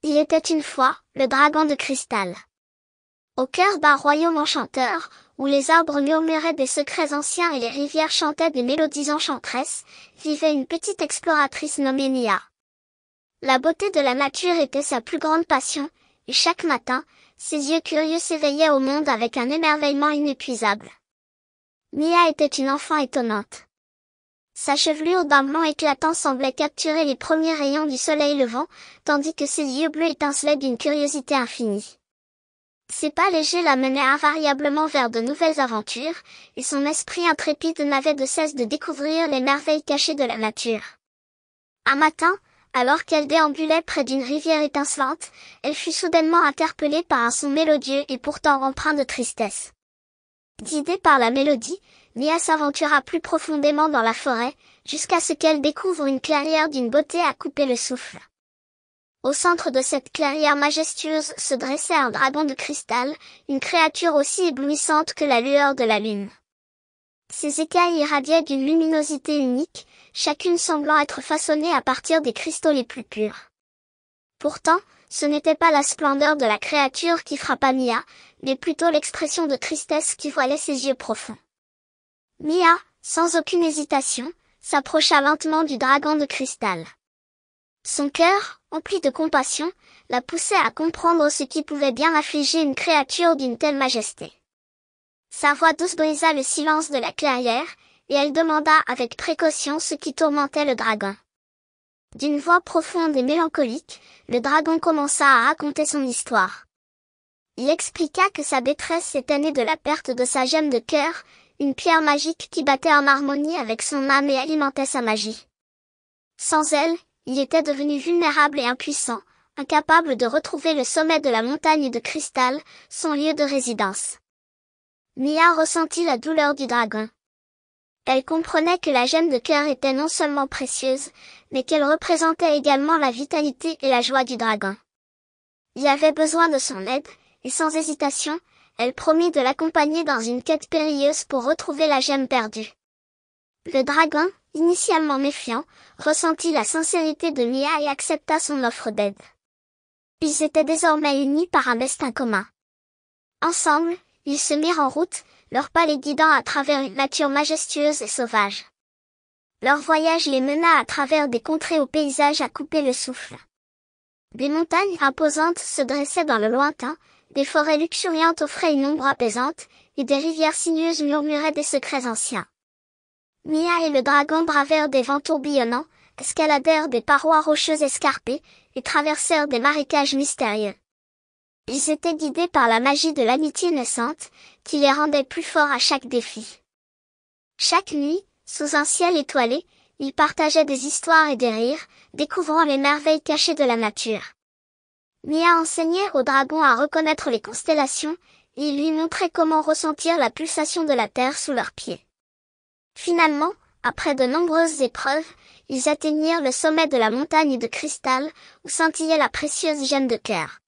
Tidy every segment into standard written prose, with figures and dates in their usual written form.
Il était une fois, le dragon de cristal. Au cœur d'un royaume enchanteur, où les arbres murmuraient des secrets anciens et les rivières chantaient des mélodies enchanteresses, vivait une petite exploratrice nommée Mia. La beauté de la nature était sa plus grande passion, et chaque matin, ses yeux curieux s'éveillaient au monde avec un émerveillement inépuisable. Mia était une enfant étonnante. Sa chevelure d'un blanc éclatant semblait capturer les premiers rayons du soleil levant, tandis que ses yeux bleus étincelaient d'une curiosité infinie. Ses pas légers la menaient invariablement vers de nouvelles aventures, et son esprit intrépide n'avait de cesse de découvrir les merveilles cachées de la nature. Un matin, alors qu'elle déambulait près d'une rivière étincelante, elle fut soudainement interpellée par un son mélodieux et pourtant empreint de tristesse. Guidée par la mélodie, Mia s'aventura plus profondément dans la forêt, jusqu'à ce qu'elle découvre une clairière d'une beauté à couper le souffle. Au centre de cette clairière majestueuse se dressait un dragon de cristal, une créature aussi éblouissante que la lueur de la lune. Ses écailles irradiaient d'une luminosité unique, chacune semblant être façonnée à partir des cristaux les plus purs. Pourtant, ce n'était pas la splendeur de la créature qui frappa Mia, mais plutôt l'expression de tristesse qui voilait ses yeux profonds. Mia, sans aucune hésitation, s'approcha lentement du dragon de cristal. Son cœur, empli de compassion, la poussait à comprendre ce qui pouvait bien affliger une créature d'une telle majesté. Sa voix douce brisa le silence de la clairière, et elle demanda avec précaution ce qui tourmentait le dragon. D'une voix profonde et mélancolique, le dragon commença à raconter son histoire. Il expliqua que sa détresse était née de la perte de sa gemme de cœur, une pierre magique qui battait en harmonie avec son âme et alimentait sa magie. Sans elle, il était devenu vulnérable et impuissant, incapable de retrouver le sommet de la montagne de cristal, son lieu de résidence. Mia ressentit la douleur du dragon. Elle comprenait que la gemme de cœur était non seulement précieuse, mais qu'elle représentait également la vitalité et la joie du dragon. Il avait besoin de son aide, et sans hésitation, elle promit de l'accompagner dans une quête périlleuse pour retrouver la gemme perdue. Le dragon, initialement méfiant, ressentit la sincérité de Mia et accepta son offre d'aide. Ils étaient désormais unis par un destin commun. Ensemble, ils se mirent en route, leurs pas les guidant à travers une nature majestueuse et sauvage. Leur voyage les mena à travers des contrées aux paysages à couper le souffle. Des montagnes imposantes se dressaient dans le lointain, des forêts luxuriantes offraient une ombre apaisante, et des rivières sinueuses murmuraient des secrets anciens. Mia et le dragon bravèrent des vents tourbillonnants, escaladèrent des parois rocheuses escarpées, et traversèrent des marécages mystérieux. Ils étaient guidés par la magie de l'amitié naissante, qui les rendait plus forts à chaque défi. Chaque nuit, sous un ciel étoilé, ils partageaient des histoires et des rires, découvrant les merveilles cachées de la nature. Mia enseignait au dragon à reconnaître les constellations, et il lui montrait comment ressentir la pulsation de la terre sous leurs pieds. Finalement, après de nombreuses épreuves, ils atteignirent le sommet de la montagne de cristal, où scintillait la précieuse gemme de cœur.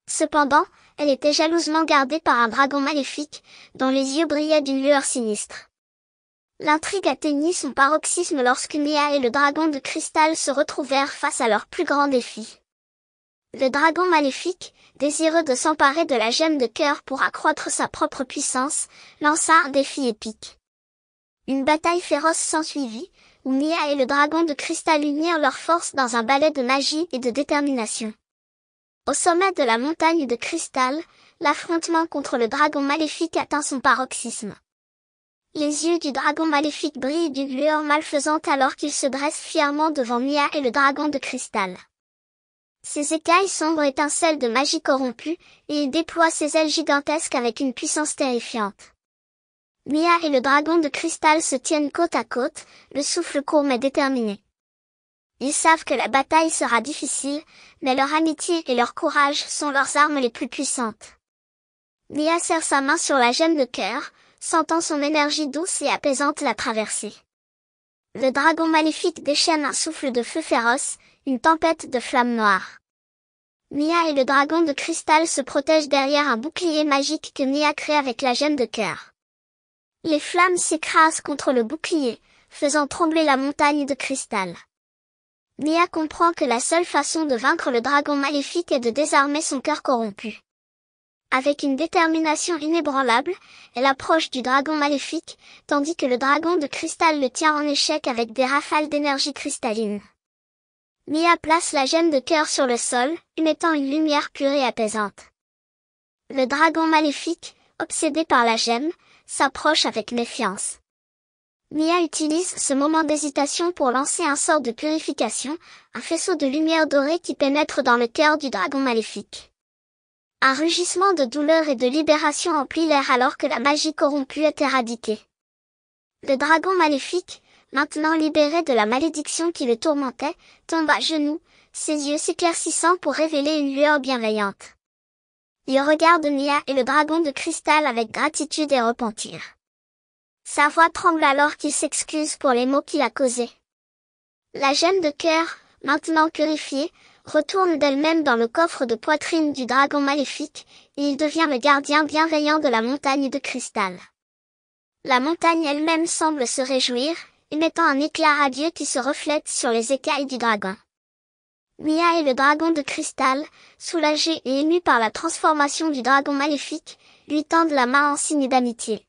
Cependant, elle était jalousement gardée par un dragon maléfique, dont les yeux brillaient d'une lueur sinistre. L'intrigue atteignit son paroxysme lorsque Mia et le dragon de cristal se retrouvèrent face à leur plus grand défi. Le dragon maléfique, désireux de s'emparer de la gemme de cœur pour accroître sa propre puissance, lança un défi épique. Une bataille féroce s'ensuivit, où Mia et le dragon de cristal unirent leurs forces dans un ballet de magie et de détermination. Au sommet de la montagne de cristal, l'affrontement contre le dragon maléfique atteint son paroxysme. Les yeux du dragon maléfique brillent d'une lueur malfaisante alors qu'il se dresse fièrement devant Mia et le dragon de cristal. Ses écailles sombres étincellent de magie corrompue, et il déploie ses ailes gigantesques avec une puissance terrifiante. Mia et le dragon de cristal se tiennent côte à côte, le souffle court mais déterminé. Ils savent que la bataille sera difficile, mais leur amitié et leur courage sont leurs armes les plus puissantes. Mia serre sa main sur la gemme de cœur, sentant son énergie douce et apaisante la traverser. Le dragon maléfique déchaîne un souffle de feu féroce, une tempête de flammes noires. Mia et le dragon de cristal se protègent derrière un bouclier magique que Mia crée avec la gemme de cœur. Les flammes s'écrasent contre le bouclier, faisant trembler la montagne de cristal. Mia comprend que la seule façon de vaincre le dragon maléfique est de désarmer son cœur corrompu. Avec une détermination inébranlable, elle approche du dragon maléfique, tandis que le dragon de cristal le tient en échec avec des rafales d'énergie cristalline. Mia place la gemme de cœur sur le sol, émettant une lumière pure et apaisante. Le dragon maléfique, obsédé par la gemme, s'approche avec méfiance. Mia utilise ce moment d'hésitation pour lancer un sort de purification, un faisceau de lumière dorée qui pénètre dans le cœur du dragon maléfique. Un rugissement de douleur et de libération emplit l'air alors que la magie corrompue est éradiquée. Le dragon maléfique, maintenant libéré de la malédiction qui le tourmentait, tombe à genoux, ses yeux s'éclaircissant pour révéler une lueur bienveillante. Il regarde Mia et le dragon de cristal avec gratitude et repentir. Sa voix tremble alors qu'il s'excuse pour les maux qu'il a causés. La gemme de cœur, maintenant purifiée, retourne d'elle-même dans le coffre de poitrine du dragon maléfique, et il devient le gardien bienveillant de la montagne de cristal. La montagne elle-même semble se réjouir, émettant un éclat radieux qui se reflète sur les écailles du dragon. Mia et le dragon de cristal, soulagés et émus par la transformation du dragon maléfique, lui tendent la main en signe d'amitié.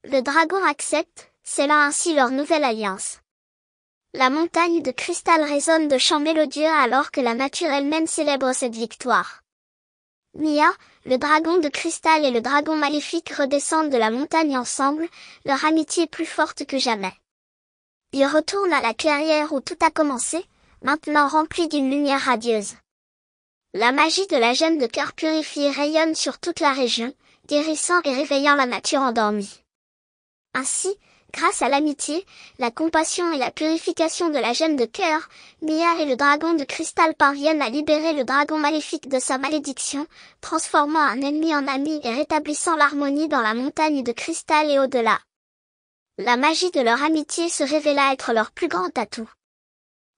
Le dragon accepte, scellant ainsi leur nouvelle alliance. La montagne de cristal résonne de chants mélodieux alors que la nature elle-même célèbre cette victoire. Mia, le dragon de cristal et le dragon maléfique redescendent de la montagne ensemble, leur amitié plus forte que jamais. Ils retournent à la clairière où tout a commencé, maintenant remplie d'une lumière radieuse. La magie de la gemme de cœur purifiée rayonne sur toute la région, guérissant et réveillant la nature endormie. Ainsi, grâce à l'amitié, la compassion et la purification de la gemme de cœur, Mia et le dragon de cristal parviennent à libérer le dragon maléfique de sa malédiction, transformant un ennemi en ami et rétablissant l'harmonie dans la montagne de cristal et au-delà. La magie de leur amitié se révéla être leur plus grand atout.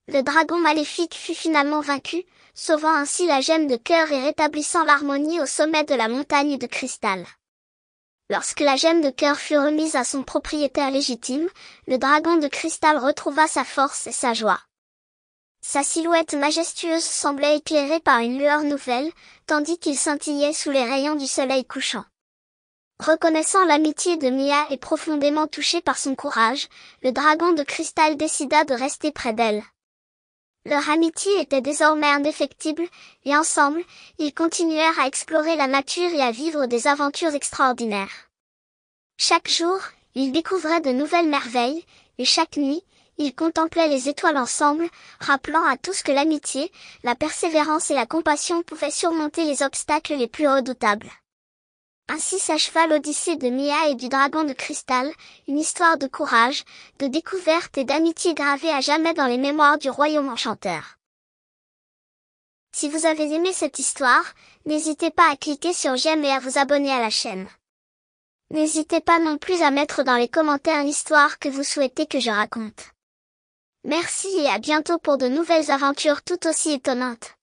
Le dragon maléfique fut finalement vaincu, sauvant ainsi la gemme de cœur et rétablissant l'harmonie au sommet de la montagne de cristal. Lorsque la gemme de cœur fut remise à son propriétaire légitime, le dragon de cristal retrouva sa force et sa joie. Sa silhouette majestueuse semblait éclairée par une lueur nouvelle, tandis qu'il scintillait sous les rayons du soleil couchant. Reconnaissant l'amitié de Mia et profondément touché par son courage, le dragon de cristal décida de rester près d'elle. Leur amitié était désormais indéfectible, et ensemble, ils continuèrent à explorer la nature et à vivre des aventures extraordinaires. Chaque jour, ils découvraient de nouvelles merveilles, et chaque nuit, ils contemplaient les étoiles ensemble, rappelant à tous que l'amitié, la persévérance et la compassion pouvaient surmonter les obstacles les plus redoutables. Ainsi s'acheva l'Odyssée de Mia et du dragon de cristal, une histoire de courage, de découverte et d'amitié gravée à jamais dans les mémoires du royaume enchanteur. Si vous avez aimé cette histoire, n'hésitez pas à cliquer sur j'aime et à vous abonner à la chaîne. N'hésitez pas non plus à mettre dans les commentaires l'histoire que vous souhaitez que je raconte. Merci et à bientôt pour de nouvelles aventures tout aussi étonnantes.